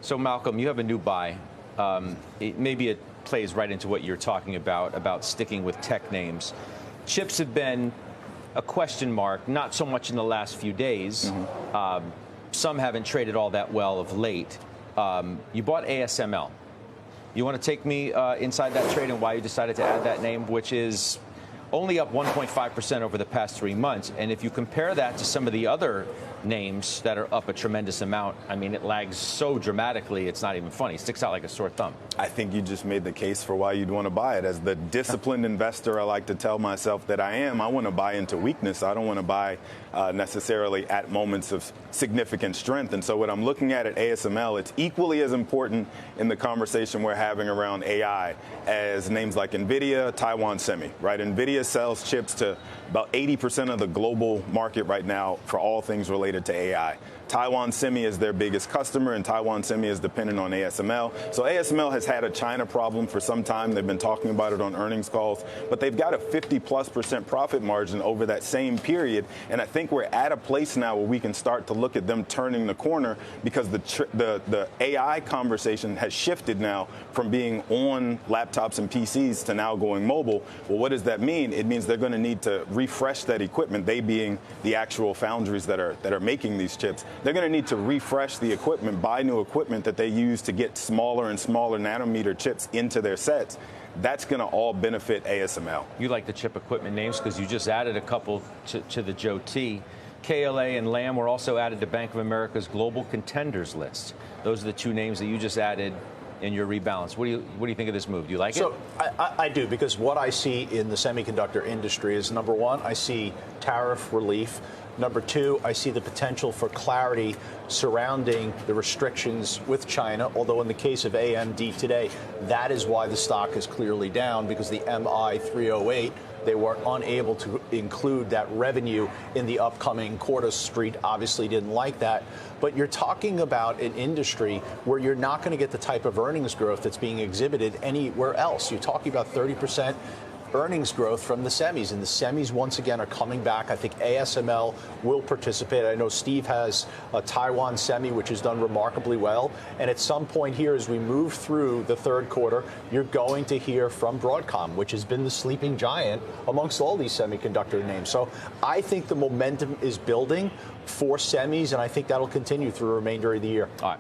So Malcolm, you have a new buy. Maybe it plays right into what you're talking about sticking with tech names. Chips have been a question mark, not so much in the last few days. Some haven't traded all that well of late. You bought ASML. You want to take me inside that trade and why you decided to add that name, which is only up 1.5% over the past 3 months. And if you compare that to some of the other names that are up a tremendous amount, I mean, it lags so dramatically, it's not even funny. It sticks out like a sore thumb. I think you just made the case for why you'd want to buy it. As the disciplined investor I like to tell myself that I am, I want to buy into weakness. I don't want to buy necessarily at moments of significant strength. And so what I'm looking at ASML, it's equally as important in the conversation we're having around AI as names like NVIDIA, Taiwan Semi, right? NVIDIA sells chips to about 80% of the global market right now for all things related to AI. Taiwan Semi is their biggest customer, and Taiwan Semi is dependent on ASML. So ASML has had a China problem for some time. They've been talking about it on earnings calls, but they've got a 50+% profit margin over that same period. And I think we're at a place now where we can start to look at them turning the corner, because the AI conversation has shifted now from being on laptops and PCs to now going mobile. Well, what does that mean? It means they're going to need to refresh that equipment, they being the actual foundries that are making these chips. They're going to need to refresh the equipment, buy new equipment that they use to get smaller and smaller nanometer chips into their sets. That's going to all benefit ASML. You like the chip equipment names because you just added a couple to the Joe T. KLA and Lam were also added to Bank of America's global contenders list. Those are the two names that you just added in your rebalance. What do you think of this move? Do you like it? So I do, because what I see in the semiconductor industry is, number one, I see tariff relief. Number two, I see the potential for clarity surrounding the restrictions with China, although in the case of AMD today, that is why the stock is clearly down, because the MI 308, they were unable to include that revenue in the upcoming quarter. Street obviously didn't like that. But you're talking about an industry where you're not going to get the type of earnings growth that's being exhibited anywhere else. You're talking about 30% earnings growth from the semis, and the semis once again are coming back. I think ASML will participate. I know Steve has a Taiwan Semi, which has done remarkably well, and at some point here, as we move through the third quarter, you're going to hear from Broadcom, which has been the sleeping giant amongst all these semiconductor names. So I think the momentum is building for semis, and I think that'll continue through the remainder of the year. All right.